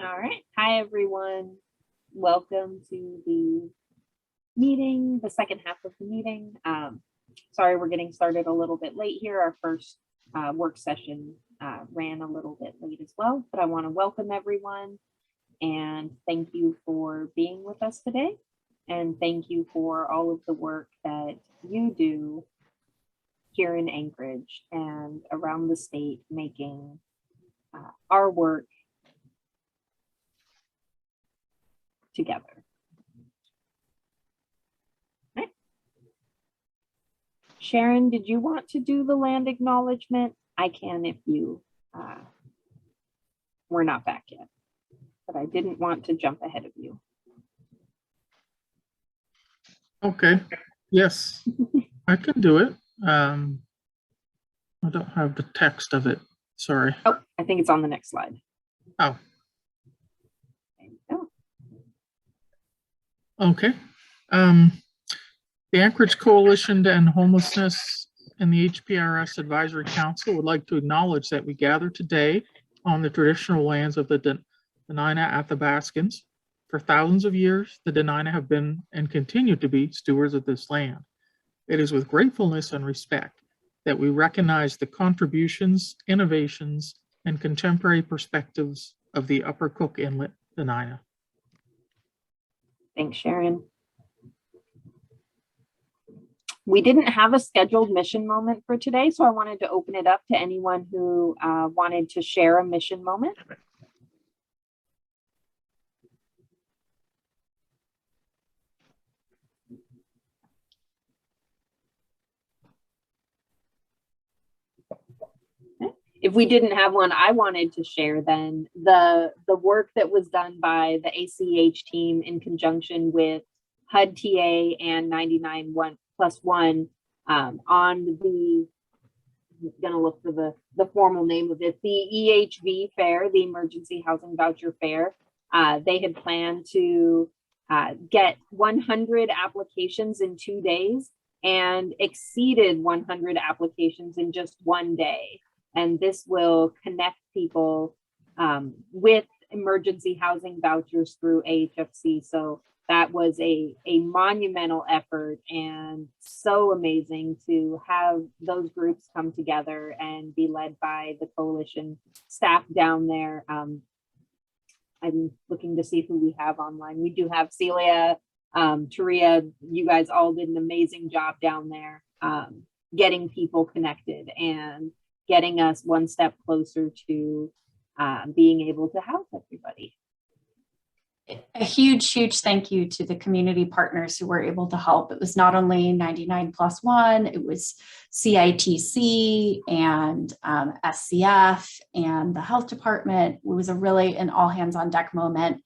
All right. Hi, everyone. Welcome to the meeting, the second half of the meeting. Sorry, we're getting started a little bit late here. Our first work session ran a little bit late as well, but I want to welcome everyone and thank you for being with us today. And thank you for all of the work that you do here in Anchorage and around the state, making our work together. Okay. Sharon, did you want to do the land acknowledgement? I can if you we're not back yet, but I didn't want to jump ahead of you. Okay, yes, I can do it. I don't have the text of it, sorry. Oh, I think it's on the next slide. Oh. There you go. Okay. The Anchorage Coalition to End Homelessness and the HPRS Advisory Council would like to acknowledge that we gather today on the traditional lands of the Dena'ina Athabascans. For thousands of years, the Dena'ina have been and continue to be stewards of this land. It is with gratefulness and respect that we recognize the contributions, innovations, and contemporary perspectives of the Upper Cook Inlet Dena'ina. Thanks, Sharon. We didn't have a scheduled mission moment for today, so I wanted to open it up to anyone who wanted to share a mission moment. If we didn't have one, I wanted to share then the work that was done by the ACH team in conjunction with HUD TA and 99+1 on the, I'm gonna look for the formal name of it, the EHV fair, the Emergency Housing Voucher Fair. They had planned to get 100 applications in 2 days and exceeded 100 applications in just 1 day. And this will connect people with emergency housing vouchers through AHFC. So that was a monumental effort and so amazing to have those groups come together and be led by the coalition staff down there. I'm looking to see who we have online. We do have Celia, Taria, you guys all did an amazing job down there getting people connected and getting us one step closer to being able to house everybody. A huge thank you to the community partners who were able to help. It was not only 99+1, it was CITC and SCF and the health department. It was a really an all hands on deck moment.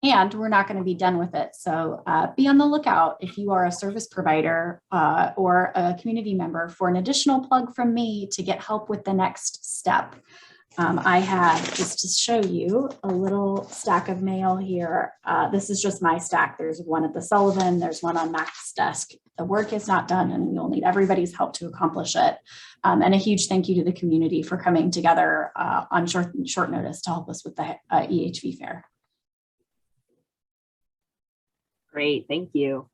And we're not going to be done with it. So be on the lookout if you are a service provider or a community member for an additional plug from me to get help with the next step. I have, just to show you, a little stack of mail here. This is just my stack. There's one at the Sullivan, there's one on Mac's desk. The work is not done and you'll need everybody's help to accomplish it. And a huge thank you to the community for coming together on short notice to help us with the EHV fair. Great, thank you.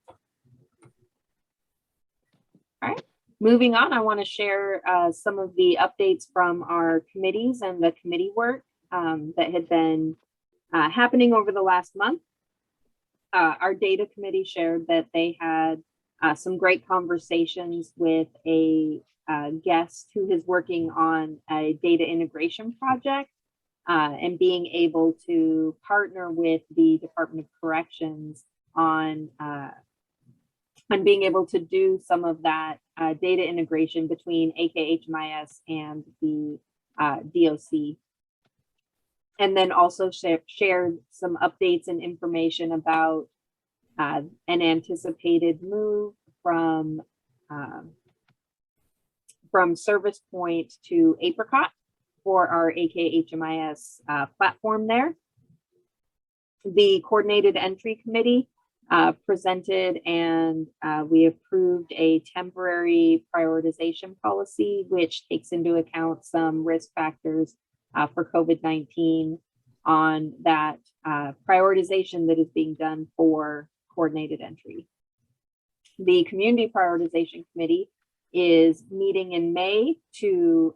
All right, moving on, I want to share some of the updates from our committees and the committee work that had been happening over the last month. Our data committee shared that they had some great conversations with a guest who is working on a data integration project and being able to partner with the Department of Corrections on being able to do some of that data integration between AKHMIS and the DOC. And then also shared some updates and information about an anticipated move from Service Point to Apricot for our AKHMIS platform there. The Coordinated Entry Committee presented and we approved a temporary prioritization policy, which takes into account some risk factors for COVID-19 on that prioritization that is being done for coordinated entry. The Community Prioritization Committee is meeting in May to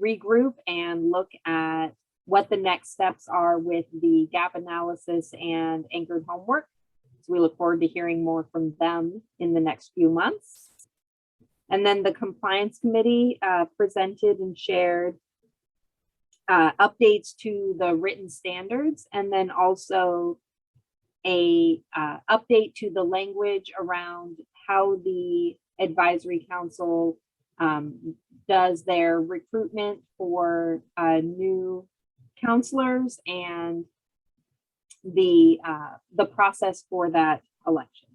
regroup and look at what the next steps are with the gap analysis and anchored homework. So we look forward to hearing more from them in the next few months. And then the Compliance Committee presented and shared updates to the written standards, and then also a update to the language around how the advisory council does their recruitment for new counselors and the process for that election.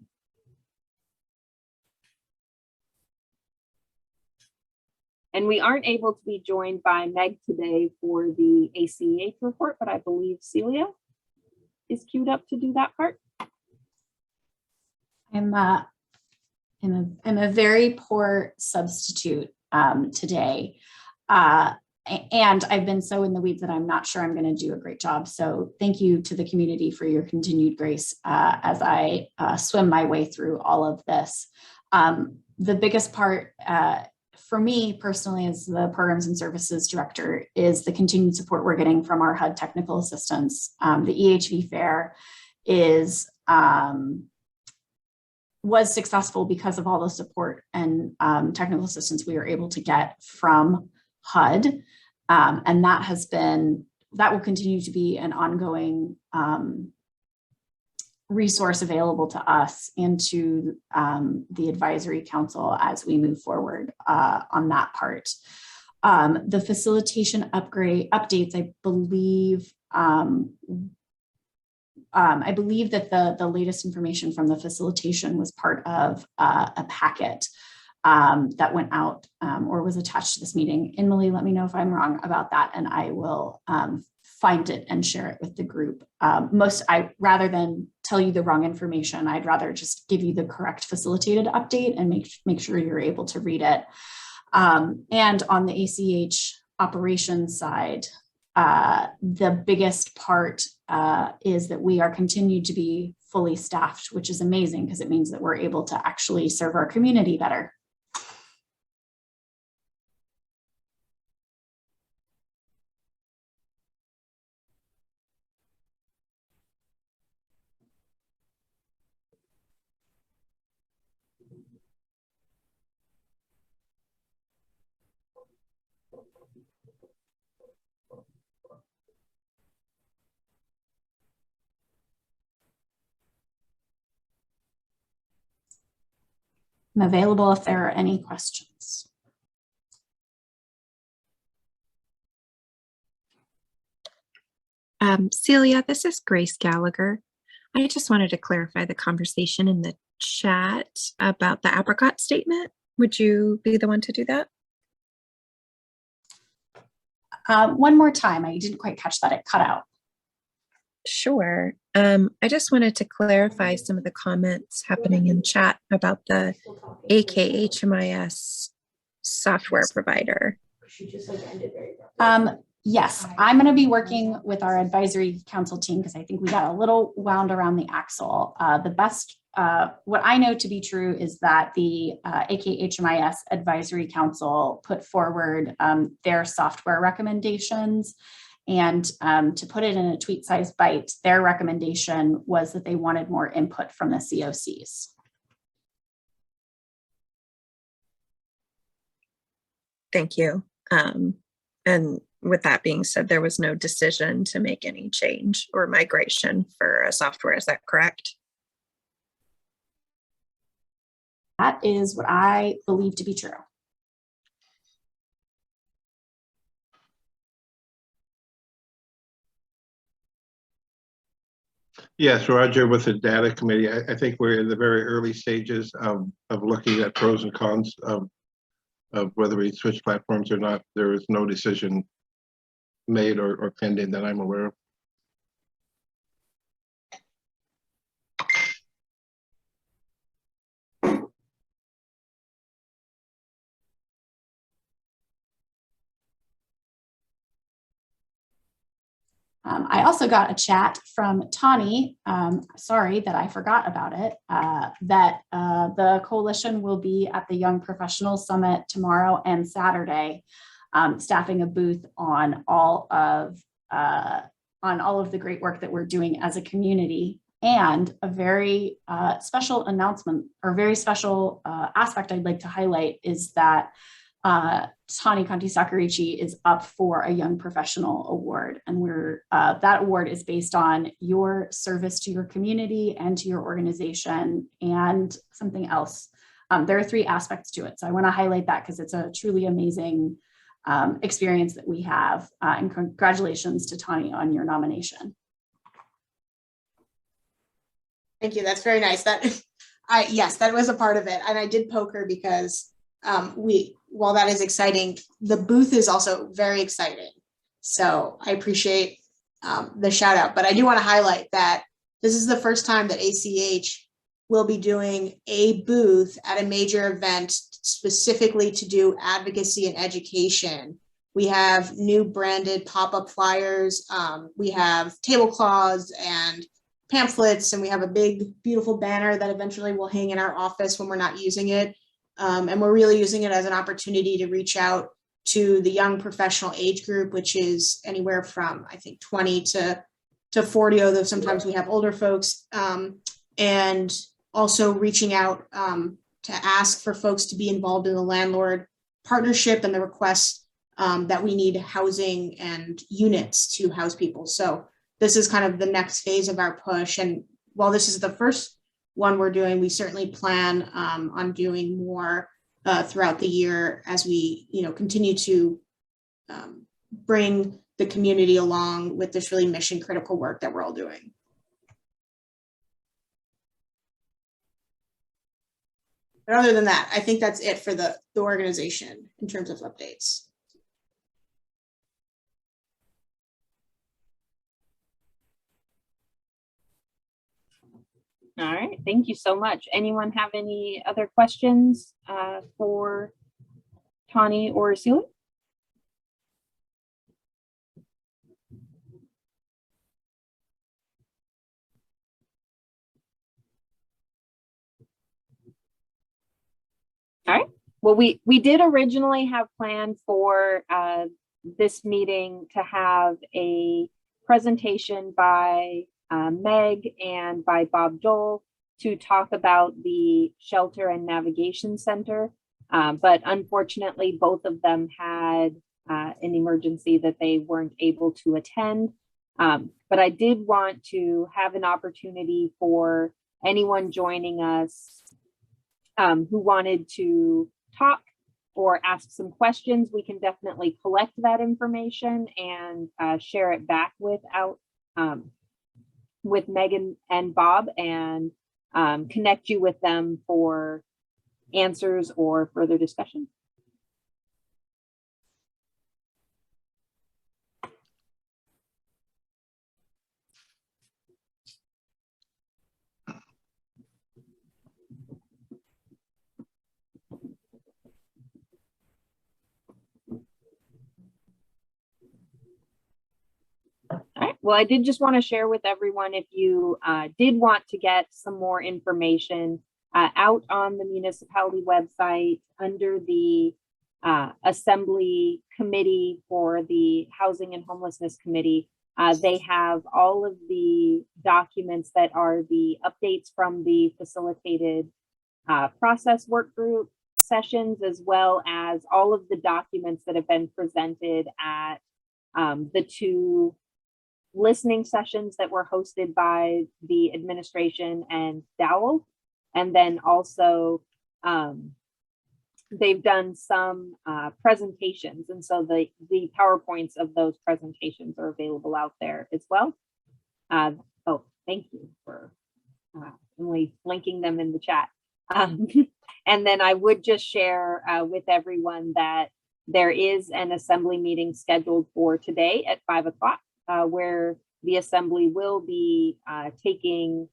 And we aren't able to be joined by Meg today for the ACH report, but I believe Celia is queued up to do that part. I'm a very poor substitute today. And I've been so in the weeds that I'm not sure I'm going to do a great job. So thank you to the community for your continued grace as I swim my way through all of this. The biggest part for me personally as the Programs and Services Director is the continued support we're getting from our HUD technical assistants. The EHV fair was successful because of all the support and technical assistance we were able to get from HUD. And that will continue to be an ongoing resource available to us and to the advisory council as we move forward on that part. The facilitation updates, I believe that the latest information from the facilitation was part of a packet that went out or was attached to this meeting. Emily, let me know if I'm wrong about that, and I will find it and share it with the group. Rather than tell you the wrong information, I'd rather just give you the correct facilitated update and make sure you're able to read it. And on the ACH operations side, the biggest part is that we are continued to be fully staffed, which is amazing because it means that we're able to actually serve our community better. I'm available if there are any questions. Celia, this is Grace Gallagher. I just wanted to clarify the conversation in the chat about the apricot statement. Would you be the one to do that? One more time, I didn't quite catch that, it cut out. Sure. I just wanted to clarify some of the comments happening in chat about the AKHMIS software provider. Yes, I'm going to be working with our advisory council team because I think we got a little wound around the axle. What I know to be true is that the AKHMIS advisory council put forward their software recommendations. And to put it in a tweet-sized bite, their recommendation was that they wanted more input from the COCs. Thank you. And with that being said, there was no decision to make any change or migration for a software. Is that correct? That is what I believe to be true. Yes, Roger, with the data committee, I think we're in the very early stages of looking at pros and cons of whether we switch platforms or not. There is no decision made or pending that I'm aware of. I also got a chat from Tani, sorry that I forgot about it, that the coalition will be at the Young Professionals Summit tomorrow and Saturday, staffing a booth on all of the great work that we're doing as a community. And a very special announcement or very special aspect I'd like to highlight is that Tani Conti Sakarichi is up for a Young Professional Award. And that award is based on your service to your community and to your organization and something else. There are 3 aspects to it. So I want to highlight that because it's a truly amazing experience that we have. And congratulations to Tani on your nomination. Thank you. That's very nice. Yes, that was a part of it. And I did poke her because while that is exciting, the booth is also very exciting. So I appreciate the shout out, but I do want to highlight that this is the first time that ACH will be doing a booth at a major event specifically to do advocacy and education. We have new branded pop-up flyers. We have tablecloths and pamphlets, and we have a big, beautiful banner that eventually will hang in our office when we're not using it. And we're really using it as an opportunity to reach out to the young professional age group, which is anywhere from, I think, 20 to 40, although sometimes we have older folks, and also reaching out to ask for folks to be involved in the landlord partnership and the request that we need housing and units to house people. So this is kind of the next phase of our push. And while this is the first one we're doing, we certainly plan on doing more throughout the year as we, continue to bring the community along with this really mission critical work that we're all doing. But other than that, I think that's it for the organization in terms of updates. All right, thank you so much. Anyone have any other questions for Tani or Celia? All right, well, we did originally have planned for this meeting to have a presentation by Meg and by Bob Dole to talk about the Shelter and Navigation Center. But unfortunately, both of them had an emergency that they weren't able to attend. But I did want to have an opportunity for anyone joining us who wanted to talk or ask some questions. We can definitely collect that information and share it back with Megan and Bob and connect you with them for answers or further discussion. All right. Well, I did just want to share with everyone, if you did want to get some more information out on the municipality website under the Assembly Committee for the Housing and Homelessness Committee, they have all of the documents that are the updates from the facilitated process work group sessions, as well as all of the documents that have been presented at the 2 listening sessions that were hosted by the administration and Dowell. And then also they've done some presentations. And so the PowerPoints of those presentations are available out there as well. Oh, thank you for only linking them in the chat. And then I would just share with everyone that there is an assembly meeting scheduled for today at 5 o'clock. Where the assembly will be taking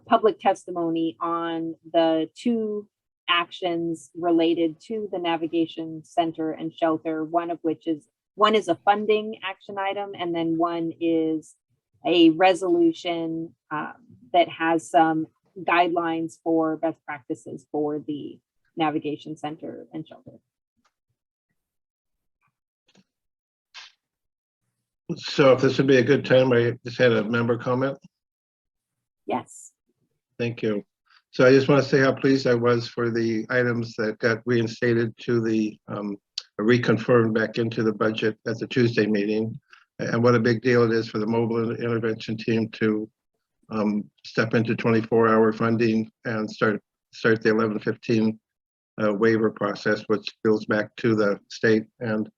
public testimony on the 2 actions related to the Navigation Center and Shelter, one of which is one is a funding action item, and then one is a resolution that has some guidelines for best practices for the navigation center and shelter. So if this would be a good time, I just had a member comment. Yes. Thank you. So I just want to say how pleased I was for the items that got reinstated to the reconfirmed back into the budget at the Tuesday meeting, and what a big deal it is for the mobile intervention team to step into 24-hour funding and start the 1115 waiver process, which goes back to the state. And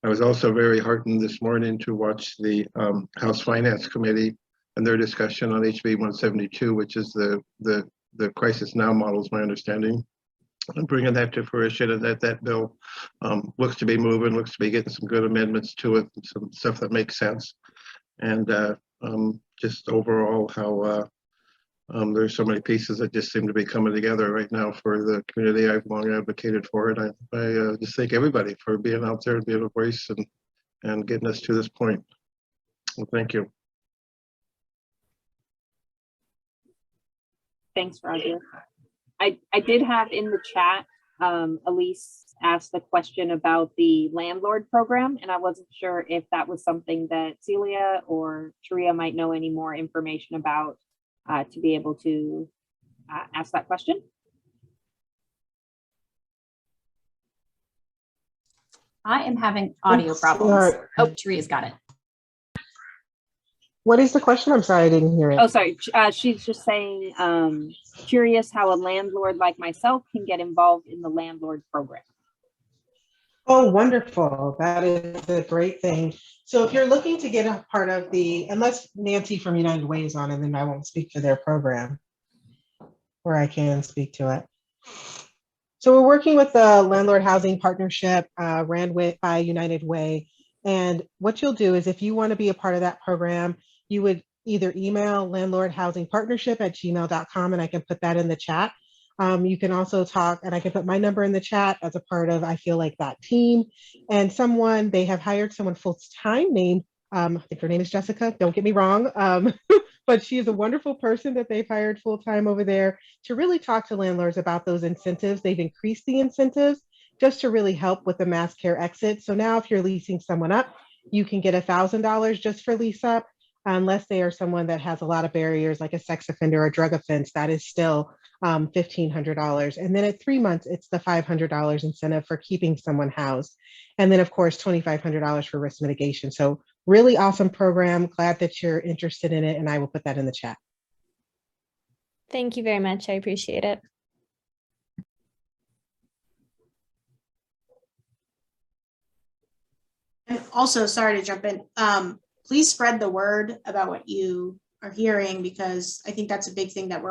I was also very heartened this morning to watch the House Finance Committee and their discussion on HB 172, which is the crisis now model, is my understanding, and bringing that to fruition, and that bill looks to be moving, looks to be getting some good amendments to it, some stuff that makes sense. And just overall how there's so many pieces that just seem to be coming together right now for the community I've long advocated for it. I just thank everybody for being out there and being a voice and getting us to this point. Well, thank you. Thanks, Roger. I did have in the chat, Elise asked the question about the landlord program, and I wasn't sure if that was something that Celia or Sharia might know any more information about to be able to ask that question. I am having audio problems. Oh, Sharia's got it. What is the question? I'm sorry, I didn't hear it. Oh, sorry. She's just saying, curious how a landlord like myself can get involved in the landlord program. Oh, wonderful. That is a great thing. So if you're looking to get a part of the, unless Nancy from United Way is on, and then I won't speak to their program, or I can speak to it. So we're working with the Landlord Housing Partnership, ran by United Way. And what you'll do is if you want to be a part of that program, you would either email landlordhousingpartnership@gmail.com, and I can put that in the chat. You can also talk, and I can put my number in the chat as a part of, I feel like, that team. And they have hired someone full-time named, I think her name is Jessica, don't get me wrong, but she is a wonderful person that they've hired full-time over there to really talk to landlords about those incentives. They've increased the incentives just to really help with the mass care exit. So now if you're leasing someone up, you can get $1,000 just for lease up, unless they are someone that has a lot of barriers like a sex offender or drug offense, that is still $1,500. And then at 3 months, it's the $500 incentive for keeping someone housed. And then of course, $2,500 for risk mitigation. So really awesome program. Glad that you're interested in it. And I will put that in the chat. Thank you very much. I appreciate it. And also, sorry to jump in, please spread the word about what you are hearing, because I think that's a big thing that we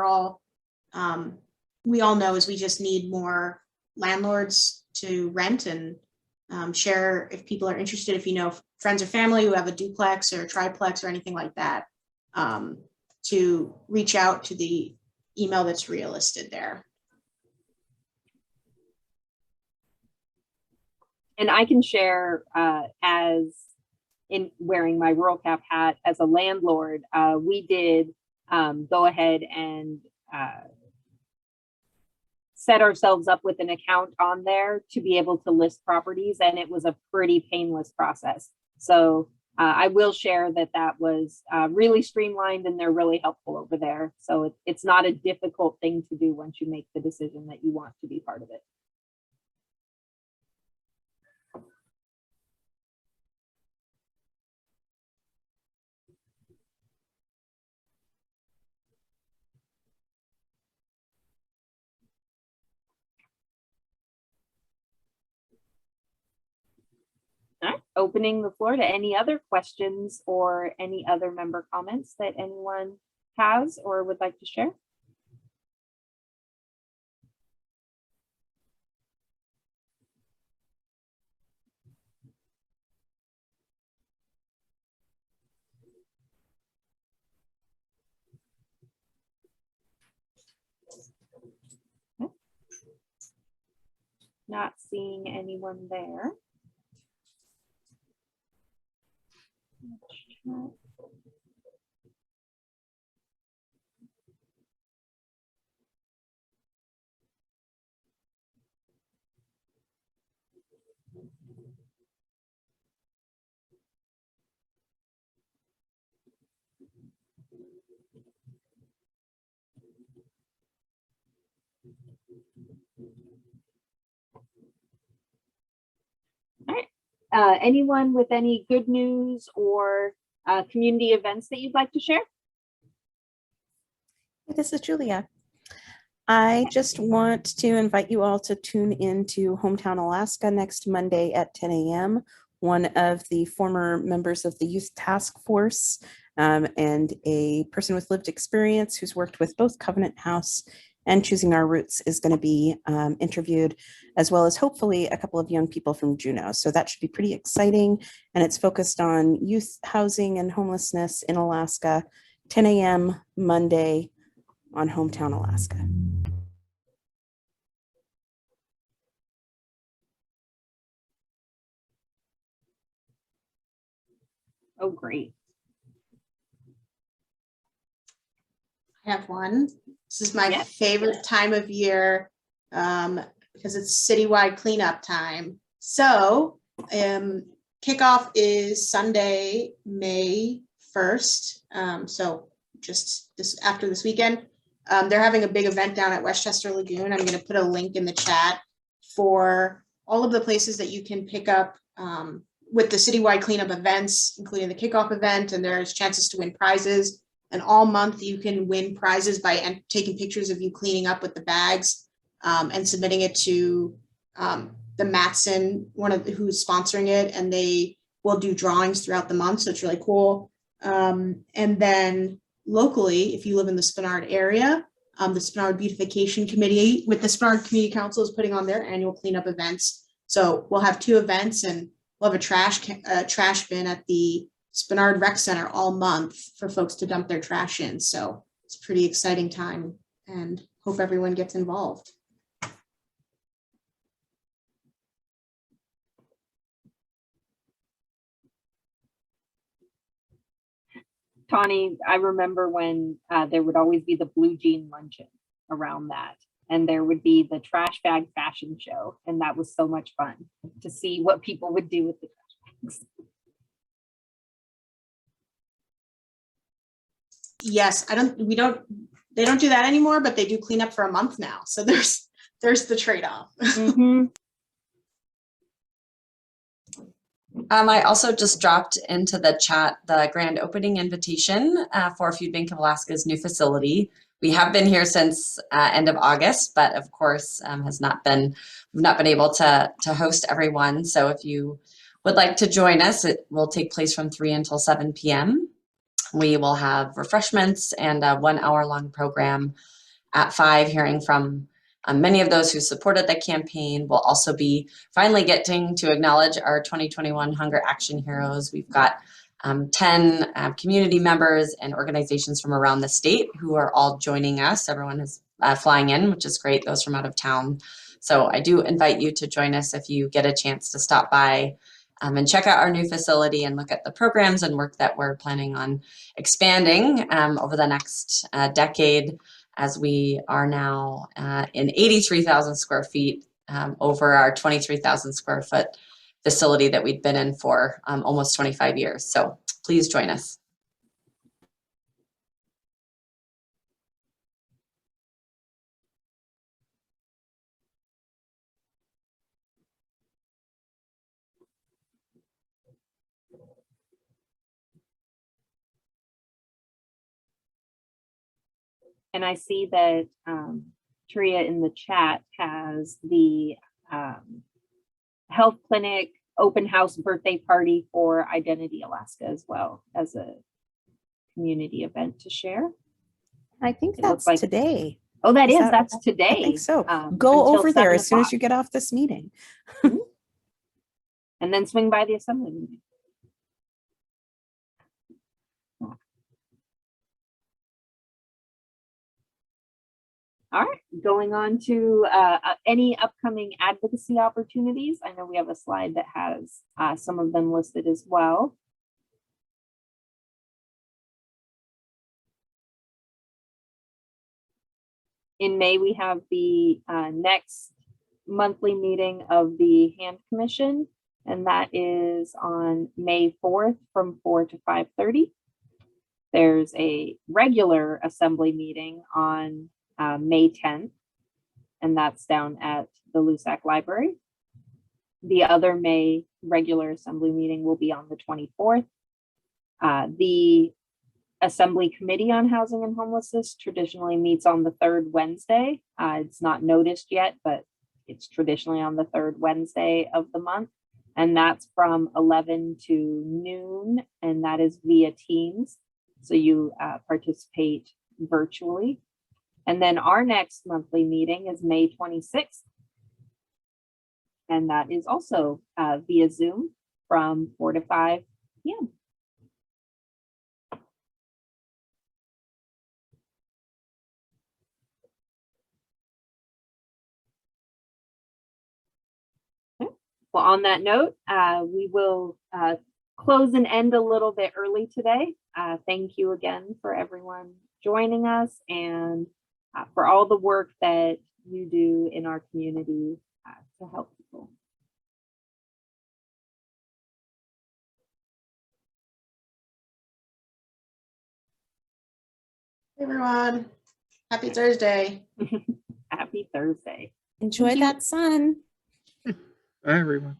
all know is we just need more landlords to rent and share if people are interested, if you know friends or family who have a duplex or a triplex or anything like that, to reach out to the email that's listed there. And I can share as in wearing my rural cap hat as a landlord, we did go ahead and set ourselves up with an account on there to be able to list properties, and it was a pretty painless process. So I will share that was really streamlined, and they're really helpful over there. So it's not a difficult thing to do once you make the decision that you want to be part of it. All right, opening the floor to any other questions or any other member comments that anyone has or would like to share. Okay. Not seeing anyone there. All right. Anyone with any good news or community events that you'd like to share? This is Julia. I just want to invite you all to tune in to Hometown Alaska next Monday at 10 a.m. One of the former members of the Youth Task Force and a person with lived experience who's worked with both Covenant House and Choosing Our Roots is going to be interviewed, as well as hopefully a couple of young people from Juneau. So that should be pretty exciting. And it's focused on youth housing and homelessness in Alaska, 10 a.m. Monday on Hometown Alaska. Oh, great. I have one. This is my favorite time of year because it's citywide cleanup time. So kickoff is Sunday, May 1st. So just after this weekend. They're having a big event down at Westchester Lagoon. I'm going to put a link in the chat for all of the places that you can pick up with the citywide cleanup events, including the kickoff event, and there's chances to win prizes. And all month you can win prizes by taking pictures of you cleaning up with the bags and submitting it to the Matson, who's sponsoring it, and they will do drawings throughout the month. So it's really cool. And then locally, if you live in the Spenard area, the Spenard Beautification Committee with the Spenard Community Council is putting on their annual cleanup events. So we'll have 2 events, and we'll have a trash bin at the Spenard Rec Center all month for folks to dump their trash in. So it's a pretty exciting time, and hope everyone gets involved. Tawny, I remember when there would always be the blue jean luncheon around that, and there would be the trash bag fashion show, and that was so much fun to see what people would do with the trash bags. Yes, they don't do that anymore, but they do clean up for a month now. So there's the trade-off. Mm-hmm. I also just dropped into the chat the grand opening invitation for Food Bank of Alaska's new facility. We have been here since end of August, but of course we've not been able to host everyone. So if you would like to join us, it will take place from 3 until 7 p.m. We will have refreshments and a 1-hour-long program at 5, hearing from many of those who supported the campaign. We'll also be finally getting to acknowledge our 2021 Hunger Action Heroes. We've got 10 community members and organizations from around the state who are all joining us. Everyone is flying in, which is great, those from out of town. So I do invite you to join us if you get a chance to stop by and check out our new facility and look at the programs and work that we're planning on expanding over the next decade, as we are now in 83,000 square feet over our 23,000 square foot facility that we'd been in for almost 25 years. So please join us. And I see that Tria in the chat has the health clinic open house birthday party for Identity Alaska as well as a community event to share. I think that's like today. Oh, that's today. I think so. Go over there as soon as you get off this meeting. And then swing by the assembly meeting. All right, going on to any upcoming advocacy opportunities. I know we have a slide that has some of them listed as well. In May, we have the next monthly meeting of the Hand Commission, and that is on May 4th from 4 to 5:30. There's a regular assembly meeting on May 10th, and that's down at the Lusac Library. The other May regular assembly meeting will be on the 24th. The Assembly Committee on Housing and Homelessness traditionally meets on the third Wednesday. It's not noticed yet, but it's traditionally on the third Wednesday of the month. And that's from 11 to noon, and that is via Teams. So you participate virtually. And then our next monthly meeting is May 26th. And that is also via Zoom from 4 to 5 p.m. Well, on that note, we will close and end a little bit early today. Thank you again for everyone joining us and for all the work that you do in our community to help people. Hey everyone, happy Thursday. Happy Thursday. Enjoy that sun. Bye, everyone.